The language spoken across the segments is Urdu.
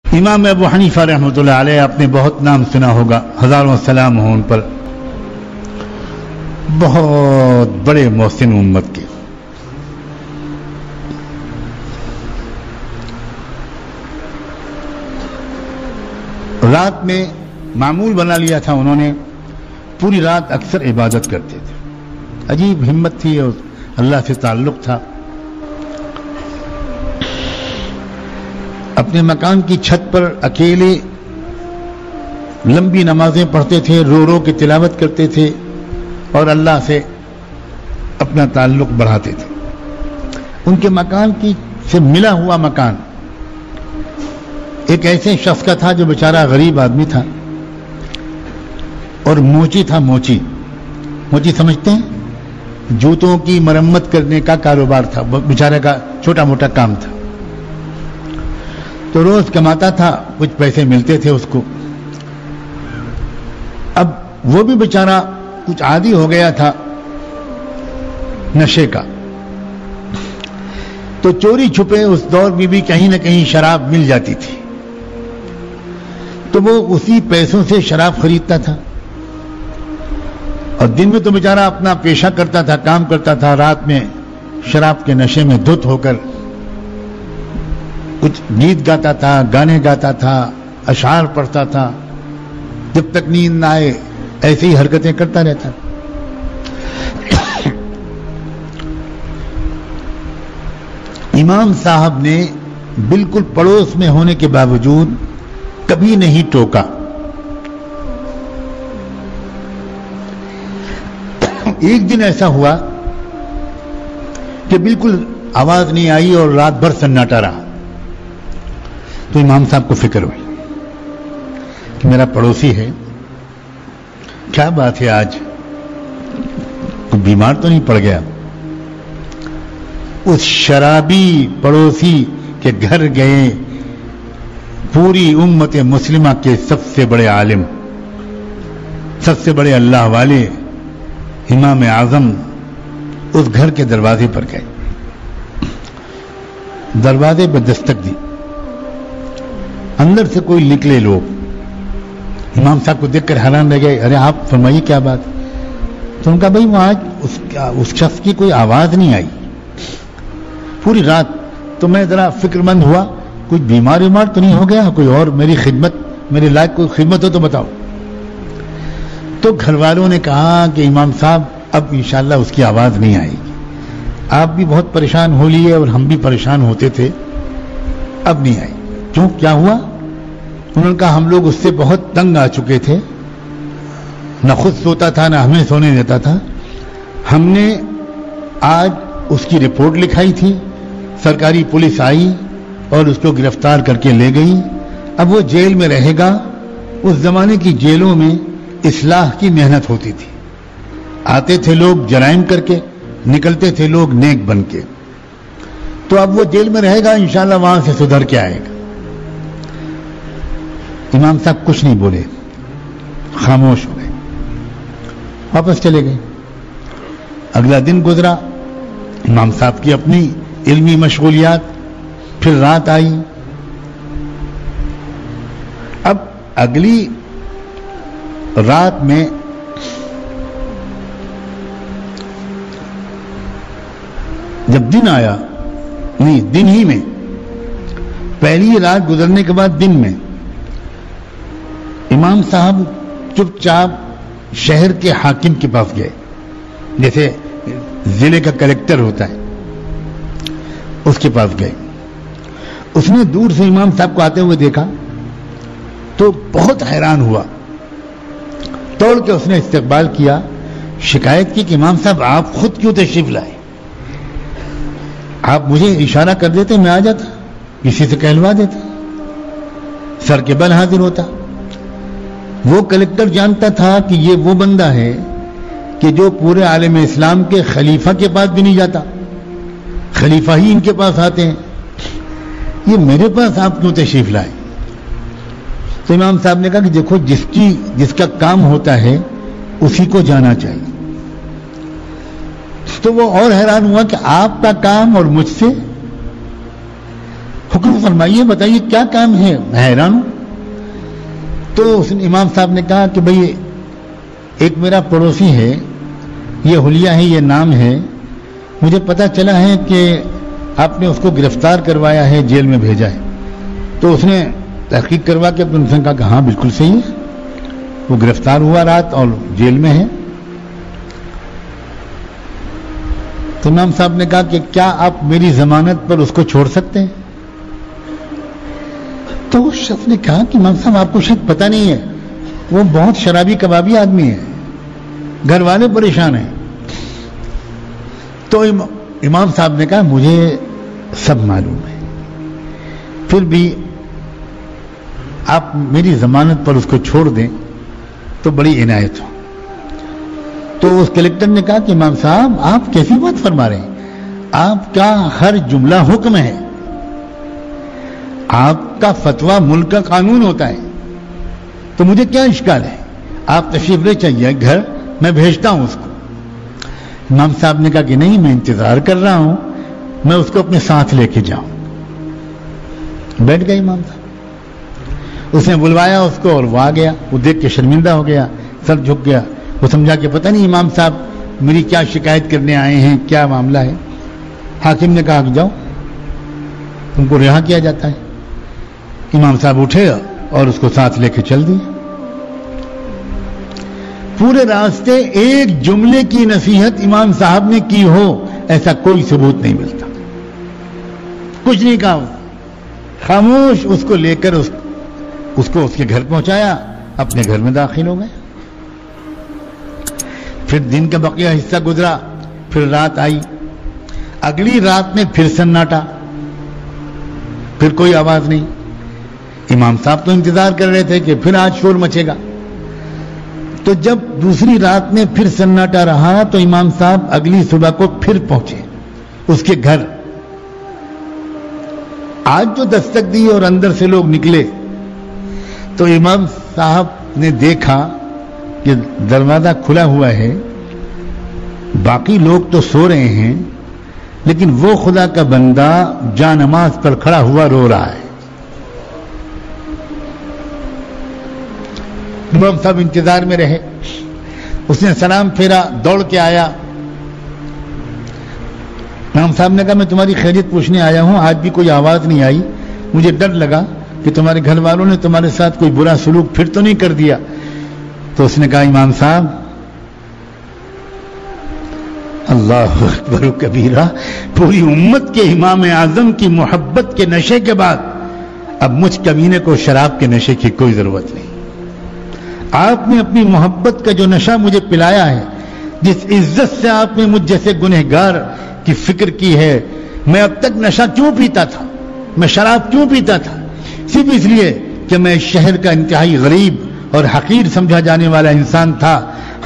امام ابو حنیفہ رحمۃ اللہ علیہ آپ نے بہت نام سنا ہوگا، ہزاروں سلام ہوں ان پر، بہت بڑے محسن امت کے۔ رات میں معمول بنا لیا تھا انہوں نے، پوری رات اکثر عبادت کرتے تھے، عجیب ہمت تھی اور اللہ سے تعلق تھا۔ اپنے مکان کی چھت پر اکیلے لمبی نمازیں پڑھتے تھے، رو رو کے تلاوت کرتے تھے اور اللہ سے اپنا تعلق بڑھاتے تھے۔ ان کے مکان کی سے ملا ہوا مکان ایک ایسے شخص کا تھا جو بیچارہ غریب آدمی تھا اور موچی تھا۔ موچی سمجھتے ہیں؟ جوتوں کی مرمت کرنے کا کاروبار تھا، بیچارے کا چھوٹا موٹا کام تھا۔ تو روز کماتا تھا، کچھ پیسے ملتے تھے اس کو۔ اب وہ بھی بیچارہ کچھ عادی ہو گیا تھا نشے کا، تو چوری چھپے اس دور میں بھی کہیں نہ کہیں شراب مل جاتی تھی، تو وہ اسی پیسوں سے شراب خریدتا تھا اور دن میں تو بیچارہ اپنا پیشہ کرتا تھا، کام کرتا تھا، رات میں شراب کے نشے میں دھت ہو کر کچھ گیت گاتا تھا، گانے گاتا تھا، اشعار پڑھتا تھا، جب تک نیند نہ آئے ایسی ہی حرکتیں کرتا رہتا۔ امام صاحب نے بالکل پڑوس میں ہونے کے باوجود کبھی نہیں ٹوکا۔ ایک دن ایسا ہوا کہ بالکل آواز نہیں آئی اور رات بھر سناٹا رہا، تو امام صاحب کو فکر ہوئی کہ میرا پڑوسی ہے، کیا بات ہے آج کوئی بیمار تو نہیں پڑ گیا؟ اس شرابی پڑوسی کے گھر گئے پوری امت مسلمہ کے سب سے بڑے عالم، سب سے بڑے اللہ والے امام اعظم اس گھر کے دروازے پر گئے، دروازے پر دستک دی، اندر سے کوئی نکلے لوگ، امام صاحب کو دیکھ کر حیران رہ گئے، ارے آپ فرمائیے کیا بات؟ تو ان کا بھائی وہ آج اس شخص کی کوئی آواز نہیں آئی پوری رات، تو میں ذرا فکر مند ہوا کوئی بیمار تو نہیں ہو گیا، کوئی اور میری خدمت، میرے لائق کوئی خدمت ہو تو بتاؤ۔ تو گھر والوں نے کہا کہ امام صاحب اب انشاءاللہ اس کی آواز نہیں آئے گی، آپ بھی بہت پریشان ہو لیے اور ہم بھی پریشان ہوتے تھے، اب نہیں آئی۔ کیوں، کیا ہوا؟ انہوں نے کہا ہم لوگ اس سے بہت تنگ آ چکے تھے، نہ خود سوتا تھا نہ ہمیں سونے دیتا تھا، ہم نے آج اس کی رپورٹ لکھائی تھی، سرکاری پولیس آئی اور اس کو گرفتار کر کے لے گئی، اب وہ جیل میں رہے گا۔ اس زمانے کی جیلوں میں اصلاح کی محنت ہوتی تھی، آتے تھے لوگ جرائم کر کے، نکلتے تھے لوگ نیک بن کے، تو اب وہ جیل میں رہے گا، انشاءاللہ وہاں سے سدھر کے آئے گا۔ امام صاحب کچھ نہیں بولے، خاموش ہو گئے، واپس چلے گئے۔ اگلا دن گزرا، امام صاحب کی اپنی علمی مشغولیات، پھر رات آئی۔ اب اگلی رات میں جب دن آیا، نہیں دن ہی میں، پہلی رات گزرنے کے بعد دن میں امام صاحب چپ چاپ شہر کے حاکم کے پاس گئے، جیسے ضلع کا کلیکٹر ہوتا ہے اس کے پاس گئے۔ اس نے دور سے امام صاحب کو آتے ہوئے دیکھا تو بہت حیران ہوا، توڑ کے اس نے استقبال کیا، شکایت کی کہ امام صاحب آپ خود کیوں تشریف لائے؟ آپ مجھے اشارہ کر دیتے میں آ جاتا، کسی سے کہلوا دیتے، سر کے بل حاضر ہوتا۔ وہ کلیکٹر جانتا تھا کہ یہ وہ بندہ ہے کہ جو پورے عالم اسلام کے خلیفہ کے پاس بھی نہیں جاتا، خلیفہ ہی ان کے پاس آتے ہیں، یہ میرے پاس آپ کیوں تشریف لائے؟ تو امام صاحب نے کہا کہ دیکھو جس کا کام ہوتا ہے اسی کو جانا چاہیے۔ تو وہ اور حیران ہوا کہ آپ کا کام اور مجھ سے حکم فرمائیے، بتائیے کیا کام ہے، میں حیران ہوں۔ تو اس امام صاحب نے کہا کہ بھئی ایک میرا پڑوسی ہے، یہ حلیہ ہے، یہ نام ہے، مجھے پتا چلا ہے کہ آپ نے اس کو گرفتار کروایا ہے، جیل میں بھیجا ہے۔ تو اس نے تحقیق کروا کے اپنے انسان کہا کہ ہاں بالکل صحیح ہے، وہ گرفتار ہوا رات اور جیل میں ہے۔ تو امام صاحب نے کہا کہ کیا آپ میری ضمانت پر اس کو چھوڑ سکتے ہیں؟ تو اس شخص نے کہا کہ امام صاحب آپ کو شاید پتہ نہیں ہے، وہ بہت شرابی کبابی آدمی ہے، گھر والے پریشان ہیں۔ تو امام صاحب نے کہا مجھے سب معلوم ہے، پھر بھی آپ میری ضمانت پر اس کو چھوڑ دیں تو بڑی عنایت ہو۔ تو اس کلیکٹر نے کہا کہ امام صاحب آپ کیسی بات فرما رہے ہیں، آپ کا ہر جملہ حکم ہے، آپ کا فتویٰ ملک کا قانون ہوتا ہے، تو مجھے کیا اشکال ہے، آپ تشریف لے چاہیے گھر، میں بھیجتا ہوں اس کو۔ امام صاحب نے کہا کہ نہیں، میں انتظار کر رہا ہوں، میں اس کو اپنے ساتھ لے کے جاؤں۔ بیٹھ گئے امام صاحب، اس نے بلوایا اس کو اور وہ آ گیا، وہ دیکھ کے شرمندہ ہو گیا، سر جھک گیا، وہ سمجھا کہ پتہ نہیں امام صاحب میری کیا شکایت کرنے آئے ہیں، کیا معاملہ ہے۔ حاکم نے کہا کہ جاؤ، تم کو رہا کیا جاتا ہے۔ امام صاحب اٹھے اور اس کو ساتھ لے کے چل دیے۔ پورے راستے ایک جملے کی نصیحت امام صاحب نے کی ہو ایسا کوئی ثبوت نہیں ملتا، کچھ نہیں کہا، خاموش اس کو لے کر اس کو اس کے گھر پہنچایا، اپنے گھر میں داخل ہو گئے۔ پھر دن کا بقیہ حصہ گزرا، پھر رات آئی، اگلی رات میں پھر سناٹا، پھر کوئی آواز نہیں۔ امام صاحب تو انتظار کر رہے تھے کہ پھر آج شور مچے گا۔ تو جب دوسری رات میں پھر سناٹا رہا تو امام صاحب اگلی صبح کو پھر پہنچے اس کے گھر۔ آج جو دستک دی اور اندر سے لوگ نکلے تو امام صاحب نے دیکھا کہ دروازہ کھلا ہوا ہے، باقی لوگ تو سو رہے ہیں، لیکن وہ خدا کا بندہ جا نماز پر کھڑا ہوا رو رہا ہے۔ امام صاحب انتظار میں رہے، اس نے سلام پھیرا، دوڑ کے آیا۔ امام صاحب نے کہا میں تمہاری خیریت پوچھنے آیا ہوں، آج بھی کوئی آواز نہیں آئی، مجھے ڈر لگا کہ تمہارے گھر والوں نے تمہارے ساتھ کوئی برا سلوک پھر تو نہیں کر دیا۔ تو اس نے کہا امام صاحب اللہ اکبر کبیرہ، پوری امت کے امام اعظم کی محبت کے نشے کے بعد اب مجھ کمینے کو شراب کے نشے کی کوئی ضرورت نہیں۔ آپ نے اپنی محبت کا جو نشہ مجھے پلایا ہے، جس عزت سے آپ نے مجھ جیسے گنہگار کی فکر کی ہے، میں اب تک نشہ کیوں پیتا تھا، میں شراب کیوں پیتا تھا؟ صرف اس لیے کہ میں شہر کا انتہائی غریب اور حقیر سمجھا جانے والا انسان تھا،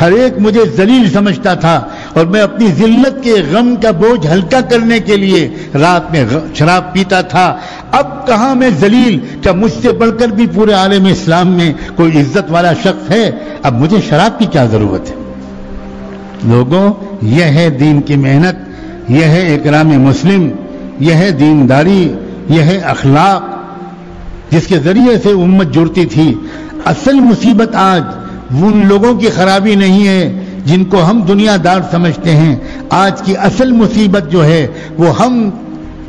ہر ایک مجھے ذلیل سمجھتا تھا، اور میں اپنی ذلت کے غم کا بوجھ ہلکا کرنے کے لیے رات میں شراب پیتا تھا۔ اب کہاں میں ذلیل، کیا مجھ سے بڑھ کر بھی پورے عالم اسلام میں کوئی عزت والا شخص ہے؟ اب مجھے شراب کی کیا ضرورت ہے؟ لوگوں، یہ ہے دین کی محنت، یہ ہے اکرام مسلم، یہ ہے دینداری، یہ ہے اخلاق جس کے ذریعے سے امت جڑتی تھی۔ اصل مصیبت آج ان لوگوں کی خرابی نہیں ہے جن کو ہم دنیا دار سمجھتے ہیں، آج کی اصل مصیبت جو ہے وہ ہم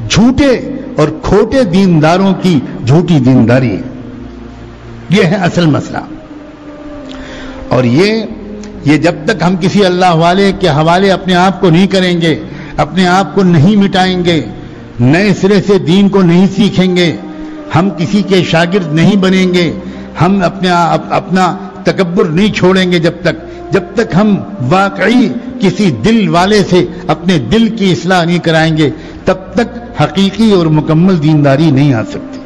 جھوٹے اور کھوٹے دینداروں کی جھوٹی دینداری ہے، یہ ہے اصل مسئلہ۔ اور یہ جب تک ہم کسی اللہ والے کے حوالے اپنے آپ کو نہیں کریں گے، اپنے آپ کو نہیں مٹائیں گے، نئے سرے سے دین کو نہیں سیکھیں گے، ہم کسی کے شاگرد نہیں بنیں گے، ہم اپنا تکبر نہیں چھوڑیں گے، جب تک ہم واقعی کسی دل والے سے اپنے دل کی اصلاح نہیں کرائیں گے، تب تک حقیقی اور مکمل دینداری نہیں آ سکتی،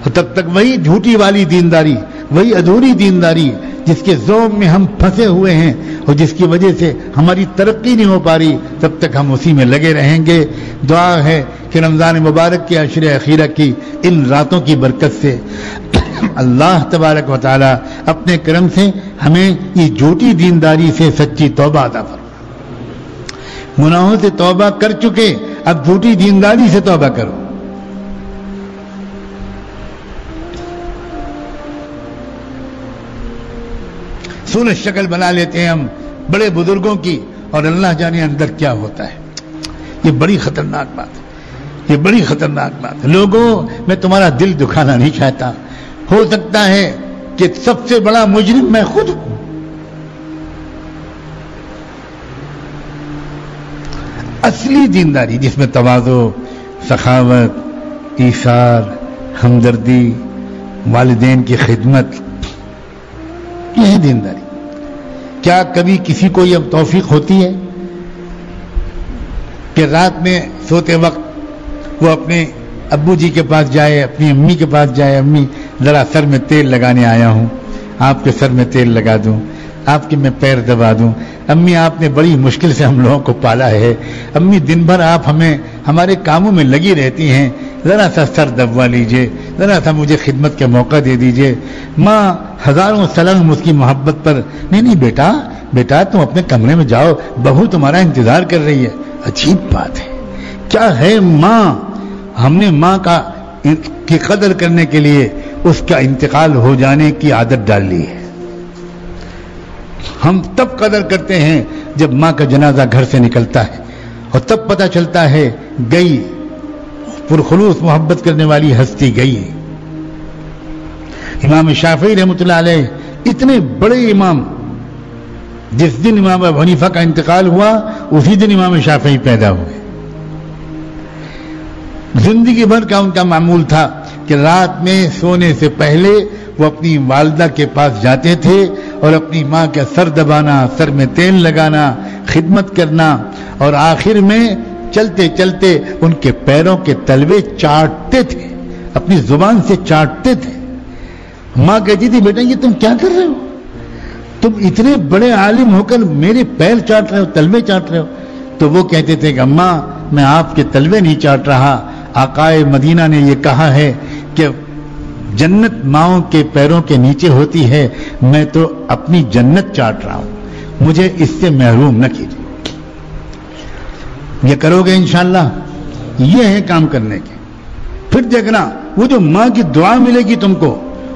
اور تب تک وہی جھوٹی والی دینداری، وہی ادھوری دینداری جس کے ذوق میں ہم پھنسے ہوئے ہیں اور جس کی وجہ سے ہماری ترقی نہیں ہو پا رہی، تب تک ہم اسی میں لگے رہیں گے۔ دعا ہے کہ رمضان مبارک کے عشر اخیرہ کی ان راتوں کی برکت سے اللہ تبارک و تعالی اپنے کرم سے ہمیں یہ جھوٹی دینداری سے سچی توبہ عطا فرمائے۔ گناہوں سے توبہ کر چکے، اب جھوٹی دینداری سے توبہ کرو، خوبصورت شکل بنا لیتے ہیں ہم بڑے بزرگوں کی، اور اللہ جانے اندر کیا ہوتا ہے۔ یہ بڑی خطرناک بات ہے، یہ بڑی خطرناک بات ہے۔ لوگوں، میں تمہارا دل دکھانا نہیں چاہتا، ہو سکتا ہے کہ سب سے بڑا مجرم میں خود ہوں۔ اصلی دینداری جس میں تواضع، سخاوت، ایثار، ہمدردی، والدین کی خدمت، یہ ہے دینداری۔ کیا کبھی کسی کو یہ توفیق ہوتی ہے کہ رات میں سوتے وقت وہ اپنے ابو جی کے پاس جائے، اپنی امی کے پاس جائے، امی ذرا سر میں تیل لگانے آیا ہوں، آپ کے سر میں تیل لگا دوں، آپ کے میں پیر دبا دوں، امی آپ نے بڑی مشکل سے ہم لوگوں کو پالا ہے، امی دن بھر آپ ہمیں ہمارے کاموں میں لگی رہتی ہیں، ذرا سا سر دبوا لیجئے، ذرا سا مجھے خدمت کا موقع دے دیجئے۔ ماں ہزاروں سلام اس کی محبت پر، نہیں نہیں بیٹا تم اپنے کمرے میں جاؤ، بہو تمہارا انتظار کر رہی ہے۔ عجیب بات ہے، کیا ہے ماں؟ ہم نے ماں کی قدر کرنے کے لیے اس کا انتقال ہو جانے کی عادت ڈال لی ہے۔ ہم تب قدر کرتے ہیں جب ماں کا جنازہ گھر سے نکلتا ہے، اور تب پتہ چلتا ہے گئی، پرخلوص محبت کرنے والی ہستی گئی۔ امام شافعی رحمۃ اللہ علیہ اتنے بڑے امام، جس دن امام ابو حنیفہ کا انتقال ہوا اسی دن امام شافعی پیدا ہوئے۔ زندگی بھر کا ان کا معمول تھا کہ رات میں سونے سے پہلے وہ اپنی والدہ کے پاس جاتے تھے اور اپنی ماں کا سر دبانا، سر میں تیل لگانا، خدمت کرنا، اور آخر میں چلتے چلتے ان کے پیروں کے تلوے چاٹتے تھے، اپنی زبان سے چاٹتے تھے۔ ماں کہتی تھی بیٹا یہ تم کیا کر رہے ہو؟ تم اتنے بڑے عالم ہو کر میرے پیر چاٹ رہے ہو، تلوے چاٹ رہے ہو؟ تو وہ کہتے تھے کہ اماں میں آپ کے تلوے نہیں چاٹ رہا، آقائے مدینہ نے یہ کہا ہے کہ جنت ماؤں کے پیروں کے نیچے ہوتی ہے، میں تو اپنی جنت چاٹ رہا ہوں، مجھے اس سے محروم نہ کیجیے۔ یہ کرو گے انشاءاللہ، یہ ہے کام کرنے کے۔ پھر دیکھنا وہ جو ماں کی دعا ملے گی تم کو،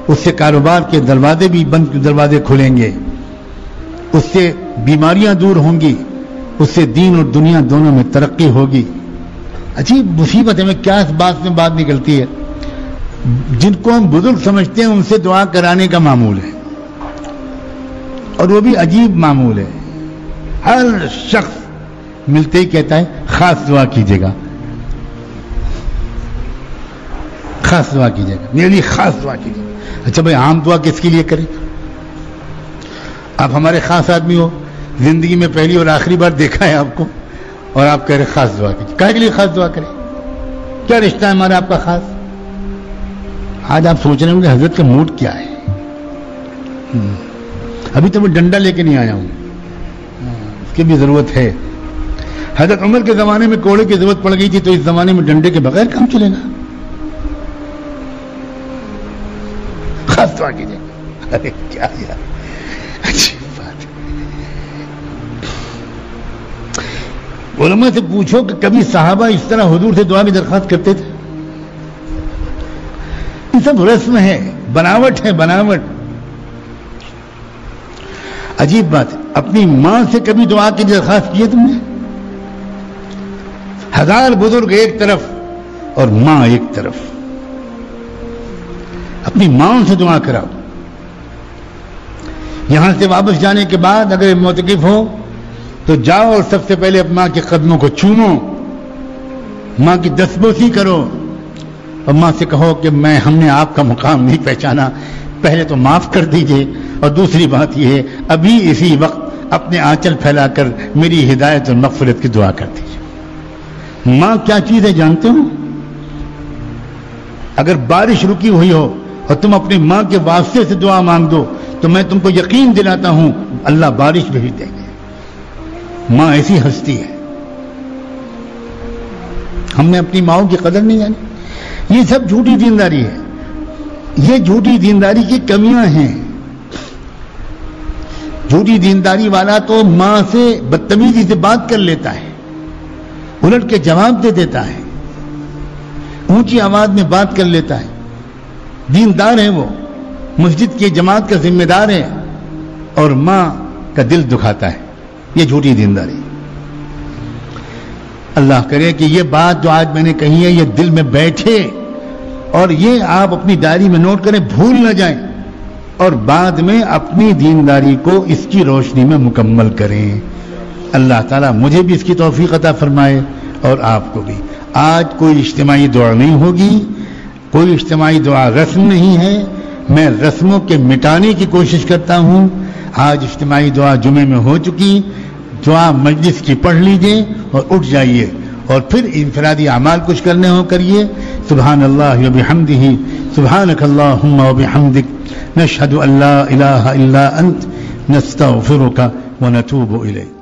اس سے کاروبار کے دروازے بھی دروازے کھلیں گے، اس سے بیماریاں دور ہوں گی، اس سے دین اور دنیا دونوں میں ترقی ہوگی۔ عجیب مصیبت ہے، میں کیا اس بات میں بات نکلتی ہے، جن کو ہم بزرگ سمجھتے ہیں ان سے دعا کرانے کا معمول ہے، اور وہ بھی عجیب معمول ہے۔ ہر شخص ملتے ہی کہتا ہے خاص دعا کیجیے گا، خاص دعا کیجیے گا، میرے لیے خاص دعا کیجیے گا۔ اچھا بھائی عام دعا کس کے لیے کریں؟ آپ ہمارے خاص آدمی ہو، زندگی میں پہلی اور آخری بار دیکھا ہے آپ کو، اور آپ کہہ رہے خاص دعا کیجیے، کہنے کے لیے خاص دعا کریں؟ کیا رشتہ ہے ہمارا آپ کا خاص؟ آج آپ سوچ رہے ہوں کہ حضرت کا موڈ کیا ہے، ابھی تو میں ڈنڈا لے کے نہیں آیا ہوں، اس کی بھی ضرورت ہے۔ حضرت عمر کے زمانے میں کوڑے کی ضرورت پڑ گئی تھی، تو اس زمانے میں ڈنڈے کے بغیر کام چلے گا؟ خاص دعا کیجیے۔ ارے کیا یار عجیب بات ہے۔ علماء سے پوچھو کہ کبھی صحابہ اس طرح حضور سے دعا کی درخواست کرتے تھے؟ یہ سب رسم ہے، بناوٹ ہے، بناوٹ۔ عجیب بات ہے، اپنی ماں سے کبھی دعا کی درخواست کی ہے تم نے؟ ہزار بزرگ ایک طرف اور ماں ایک طرف، اپنی ماں سے دعا کراؤ۔ یہاں سے واپس جانے کے بعد اگر معتکف ہو تو جاؤ اور سب سے پہلے اپنی ماں کے قدموں کو چومو، ماں کی دستبوسی کرو، اور ماں سے کہو کہ ہم نے آپ کا مقام نہیں پہچانا، پہلے تو معاف کر دیجئے، اور دوسری بات یہ ہے ابھی اسی وقت اپنے آنچل پھیلا کر میری ہدایت اور مغفرت کی دعا کر دیجئے۔ ماں کیا چیز ہے جانتے ہو؟ اگر بارش رکی ہوئی ہو اور تم اپنی ماں کے واسطے سے دعا مانگ دو تو میں تم کو یقین دلاتا ہوں اللہ بارش بھیج دے گے۔ ماں ایسی ہستی ہے۔ ہم نے اپنی ماؤں کی قدر نہیں جانی۔ یہ سب جھوٹی دینداری ہے، یہ جھوٹی دینداری کی کمیاں ہیں۔ جھوٹی دینداری والا تو ماں سے بدتمیزی سے بات کر لیتا ہے، الٹ کے جواب دے دیتا ہے، اونچی آواز میں بات کر لیتا ہے۔ دیندار ہے وہ، مسجد کی جماعت کا ذمہ دار ہے، اور ماں کا دل دکھاتا ہے. یہ جھوٹی دینداری. اللہ کرے کہ یہ بات جو آج میں نے کہی ہے یہ دل میں بیٹھے اور یہ آپ اپنی ڈائری میں نوٹ کریں, بھول نہ جائیں, اور بعد میں اپنی دینداری کو اس کی روشنی میں مکمل کریں. اللہ تعالیٰ مجھے بھی اس کی توفیق عطا فرمائے اور آپ کو بھی. آج کوئی اجتماعی دعا نہیں ہوگی, کوئی اجتماعی دعا رسم نہیں ہے. میں رسموں کے مٹانے کی کوشش کرتا ہوں. آج اجتماعی دعا جمعے میں ہو چکی, دعا مجلس کی پڑھ لیجئے اور اٹھ جائیے, اور پھر انفرادی اعمال کچھ کرنے ہو کریے. سبحان اللہ و بحمدہ, سبحانک اللہم و بحمدک, نشہد ان لا الہ الا انت, نستغفرک و نتوب الیک.